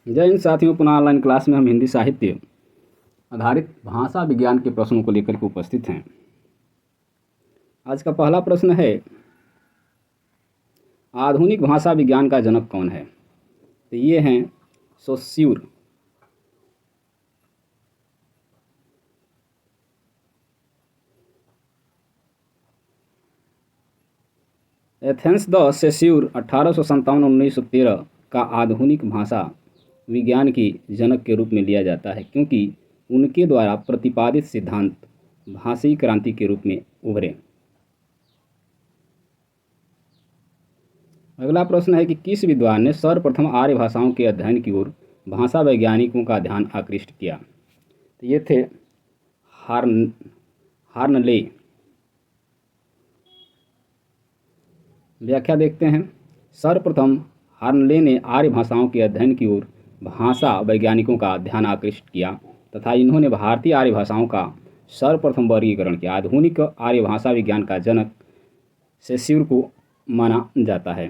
जय हिंद साथियों, पुनः ऑनलाइन क्लास में हम हिंदी साहित्य आधारित भाषा विज्ञान के प्रश्नों को लेकर के उपस्थित हैं। आज का पहला प्रश्न है, आधुनिक भाषा विज्ञान का जनक कौन है? तो ये हैं सोस्यूर। एथेंस द सेस्यूर 1857-1913 का आधुनिक भाषा विज्ञान के जनक के रूप में लिया जाता है, क्योंकि उनके द्वारा प्रतिपादित सिद्धांत भाषाई क्रांति के रूप में उभरे। अगला प्रश्न है कि किस विद्वान ने सर्वप्रथम आर्य भाषाओं के अध्ययन की ओर भाषा वैज्ञानिकों का ध्यान आकृष्ट किया? तो ये थे हार्नले। व्याख्या देखते हैं। सर्वप्रथम हार्नले ने आर्य भाषाओं के अध्ययन की ओर भाषा वैज्ञानिकों का ध्यान आकृष्ट किया तथा इन्होंने भारतीय आर्य भाषाओं का सर्वप्रथम वर्गीकरण किया। आधुनिक आर्य भाषा विज्ञान का जनक सेस्यूर को माना जाता है।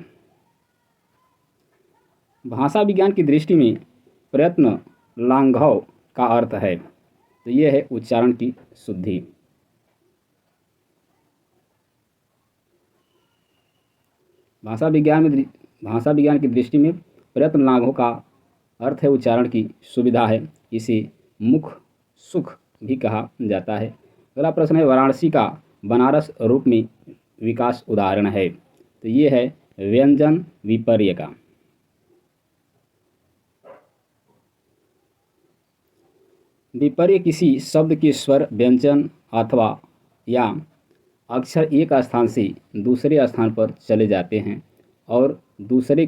भाषा विज्ञान की दृष्टि में प्रयत्न लांघव का अर्थ है, तो यह है उच्चारण की शुद्धि। भाषा विज्ञान की दृष्टि में प्रयत्न लाघव का अर्थ है उच्चारण की सुविधा है। इसे मुख सुख भी कहा जाता है। अगला प्रश्न है, वाराणसी का बनारस रूप में विकास उदाहरण है? तो ये है व्यंजन विपर्य का। विपर्य किसी शब्द के स्वर, व्यंजन अथवा या अक्षर एक स्थान से दूसरे स्थान पर चले जाते हैं और दूसरे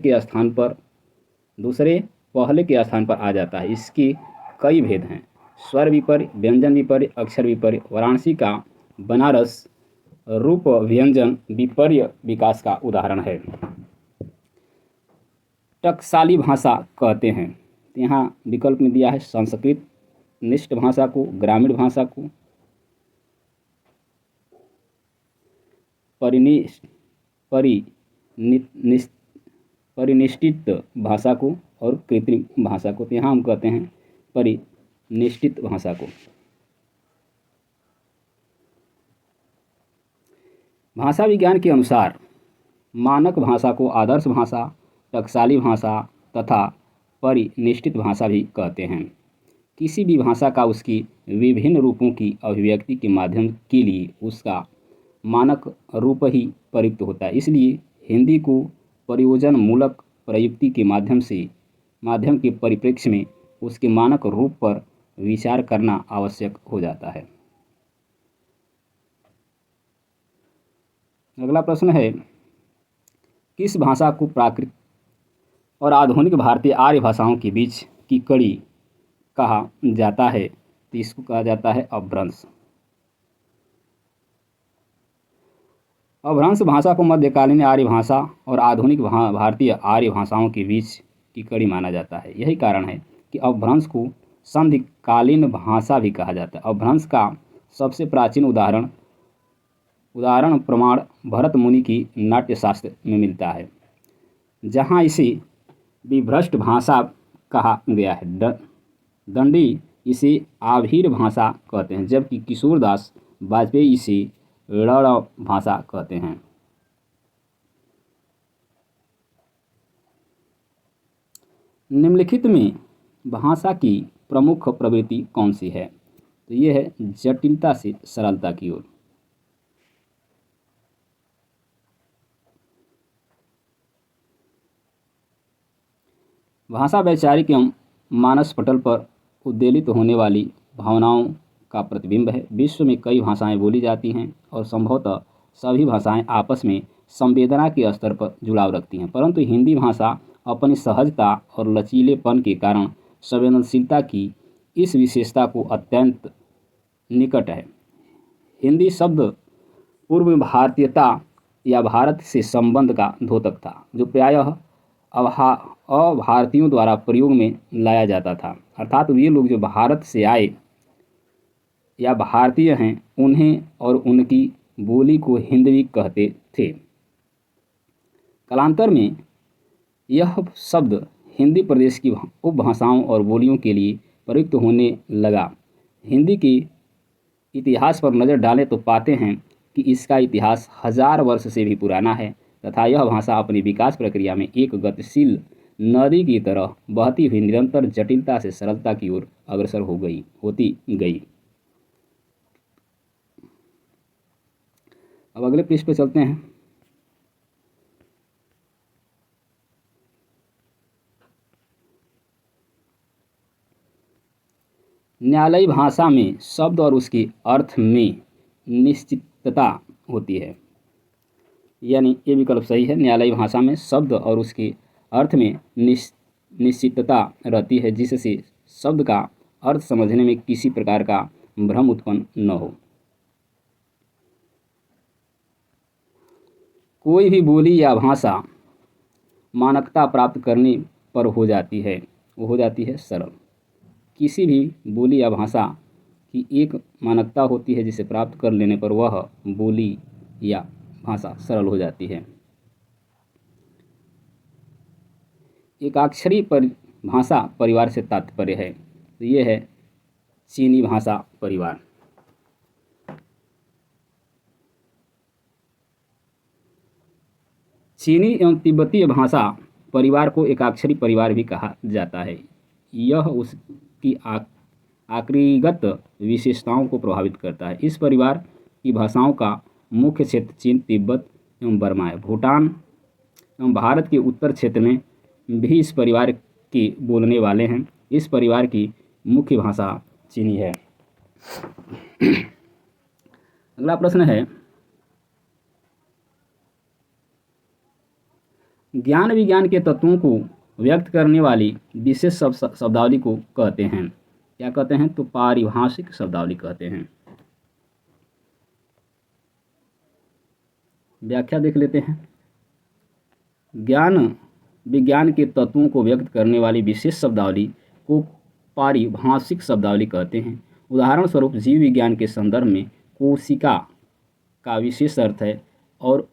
पहले के स्थान पर आ जाता है। इसके कई भेद हैं। स्वर विपर्य, व्यंजन विपर्य, अक्षर विपर्य। वाराणसी का बनारस रूप व्यंजन विपर्य विकास का उदाहरण है। टकसाली भाषा कहते हैं, यहाँ विकल्प में दिया है संस्कृत निष्ठ भाषा को, ग्रामीण भाषा को, परिनिष्ठित भाषा को और कृत्रिम भाषा को। तो यहाँ हम कहते हैं परिनिष्ठित भाषा को। भाषा विज्ञान के अनुसार मानक भाषा को आदर्श भाषा, टकसाली भाषा तथा परिनिष्ठित भाषा भी कहते हैं। किसी भी भाषा का उसकी विभिन्न रूपों की अभिव्यक्ति के माध्यम के लिए उसका मानक रूप ही प्रयुक्त होता है। इसलिए हिंदी को प्रयोजन मूलक प्रयुक्ति के माध्यम के परिप्रेक्ष्य में उसके मानक रूप पर विचार करना आवश्यक हो जाता है। अगला प्रश्न है, किस भाषा को प्राकृत और आधुनिक भारतीय आर्य भाषाओं के बीच की कड़ी कहा जाता है? तो इसको कहा जाता है अपभ्रंश। अपभ्रंश भाषा को मध्यकालीन आर्य भाषा और आधुनिक भारतीय आर्य भाषाओं के बीच की कड़ी माना जाता है। यही कारण है कि अपभ्रंश को संधिकालीन भाषा भी कहा जाता है। अपभ्रंश का सबसे प्राचीन उदाहरण प्रमाण भरत मुनि की नाट्यशास्त्र में मिलता है, जहाँ इसे विभ्रष्ट भाषा कहा गया है। दंडी इसे आभीर भाषा कहते हैं, जबकि किशोरदास वाजपेयी इसे लड़ भाषा कहते हैं। निम्नलिखित में भाषा की प्रमुख प्रवृत्ति कौन सी है? तो ये है जटिलता से सरलता की ओर। भाषा वैचारिक एवं मानस पटल पर उद्वेलित होने वाली भावनाओं का प्रतिबिंब है। विश्व में कई भाषाएं बोली जाती हैं और संभवतः सभी भाषाएं आपस में संवेदना के स्तर पर जुड़ाव रखती हैं, परंतु हिंदी भाषा अपनी सहजता और लचीलेपन के कारण संवेदनशीलता की इस विशेषता को अत्यंत निकट है। हिंदी शब्द पूर्व भारतीयता या भारत से संबंध का द्योतक था, जो प्रायः अभारतीयों द्वारा प्रयोग में लाया जाता था। अर्थात वे लोग जो भारत से आए या भारतीय हैं, उन्हें और उनकी बोली को हिंदवी कहते थे। कालांतर में यह शब्द हिंदी प्रदेश की उपभाषाओं और बोलियों के लिए प्रयुक्त होने लगा। हिंदी के इतिहास पर नज़र डालें तो पाते हैं कि इसका इतिहास हजार वर्ष से भी पुराना है तथा यह भाषा अपनी विकास प्रक्रिया में एक गतिशील नदी की तरह बहती हुई निरंतर जटिलता से सरलता की ओर अग्रसर होती गई। अब अगले पृष्ठ पर चलते हैं। न्यायालयी भाषा में शब्द और उसके अर्थ में निश्चितता होती है, यानी ये विकल्प सही है। न्यायालयी भाषा में शब्द और उसके अर्थ में निश्चितता रहती है, जिससे शब्द का अर्थ समझने में किसी प्रकार का भ्रम उत्पन्न न हो। कोई भी बोली या भाषा मानकता प्राप्त करने पर हो जाती है सरल। किसी भी बोली या भाषा की एक मानकता होती है जिसे प्राप्त कर लेने पर वह बोली या भाषा सरल हो जाती है। एकाक्षरी भाषा परिवार से तात्पर्य है, तो ये है चीनी भाषा परिवार। चीनी एवं तिब्बतीय भाषा परिवार को एकाक्षरी परिवार भी कहा जाता है। यह उसकी आकृतिगत विशेषताओं को प्रभावित करता है। इस परिवार की भाषाओं का मुख्य क्षेत्र चीन, तिब्बत एवं बर्मा है। भूटान एवं भारत के उत्तर क्षेत्र में भी इस परिवार के बोलने वाले हैं। इस परिवार की मुख्य भाषा चीनी है। अगला प्रश्न है, ज्ञान विज्ञान के तत्वों को व्यक्त करने वाली विशेष शब्दावली को कहते हैं। क्या कहते हैं? तो पारिभाषिक शब्दावली कहते हैं। व्याख्या देख लेते हैं। ज्ञान विज्ञान के तत्वों को व्यक्त करने वाली विशेष शब्दावली को पारिभाषिक शब्दावली कहते हैं। उदाहरण स्वरूप जीव विज्ञान के संदर्भ में कोशिका का विशेष अर्थ है और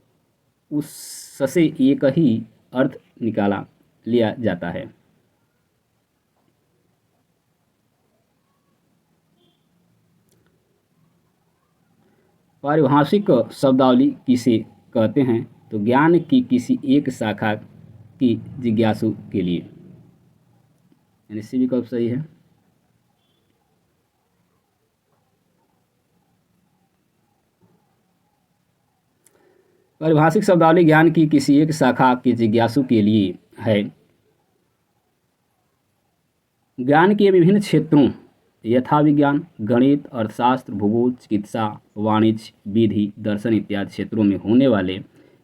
उससे एक ही अर्थ निकाला लिया जाता है। पारिभाषिक शब्दावली किसे कहते हैं? तो ज्ञान की किसी एक शाखा की जिज्ञासु के लिए, यानी सी विकल्प सही है। पारिभाषिक शब्दावली ज्ञान की किसी एक शाखा के जिज्ञासु के लिए है। ज्ञान के विभिन्न क्षेत्रों यथा विज्ञान, गणित, अर्थशास्त्र, भूगोल, चिकित्सा, वाणिज्य, विधि, दर्शन इत्यादि क्षेत्रों में होने वाले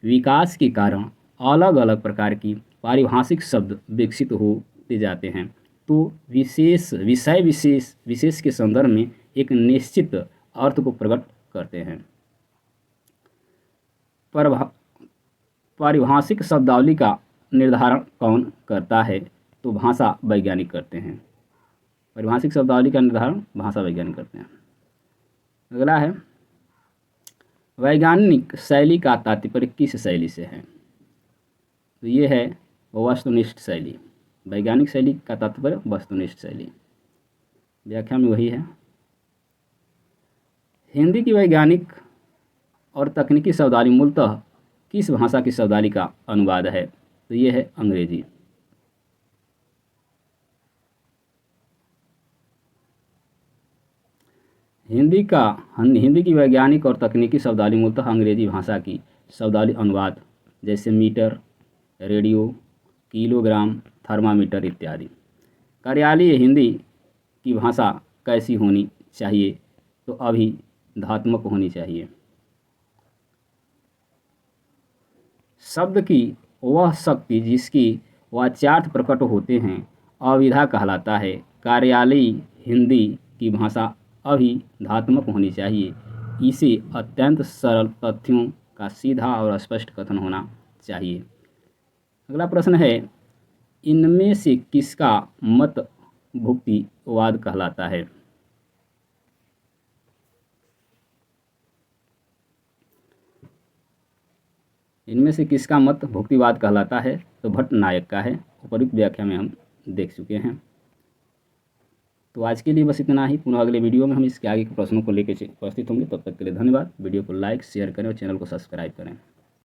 विकास के कारण अलग अलग प्रकार की पारिभाषिक शब्द विकसित होते जाते हैं। तो विशेष के संदर्भ में एक निश्चित अर्थ को प्रकट करते हैं। पारिभाषिक शब्दावली का निर्धारण कौन करता है? तो भाषा वैज्ञानिक करते हैं। पारिभाषिक शब्दावली का निर्धारण भाषा वैज्ञानिक करते हैं। अगला है, वैज्ञानिक शैली का तात्पर्य किस शैली से है? तो ये है वस्तुनिष्ठ शैली। वैज्ञानिक शैली का तात्पर्य वस्तुनिष्ठ शैली। व्याख्या में वही है। हिंदी की वैज्ञानिक और तकनीकी शब्दावली मूलतः किस भाषा की शब्दावली का अनुवाद है? तो ये है अंग्रेजी। हिंदी की वैज्ञानिक और तकनीकी शब्दावली मूलतः अंग्रेजी भाषा की शब्दावली अनुवाद, जैसे मीटर, रेडियो, किलोग्राम, थर्मामीटर इत्यादि। कार्यालयीय हिंदी की भाषा कैसी होनी चाहिए? तो अभिधात्मक होनी चाहिए। शब्द की वह शक्ति जिसकी वाच्यार्थ प्रकट होते हैं अभिधा कहलाता है। कार्यालयीय हिंदी की भाषा अभिधात्मक होनी चाहिए। इसे अत्यंत सरल तथ्यों का सीधा और स्पष्ट कथन होना चाहिए। अगला प्रश्न है, इनमें से किसका मत भुक्तिवाद कहलाता है? इनमें से किसका मत भुक्तिवाद कहलाता है? तो भट्ट नायक का है। उपयुक्त व्याख्या में हम देख चुके हैं। तो आज के लिए बस इतना ही। पुनः अगले वीडियो में हम इसके आगे के प्रश्नों को लेकर उपस्थित होंगे। तब तक के लिए धन्यवाद। वीडियो को लाइक शेयर करें और चैनल को सब्सक्राइब करें।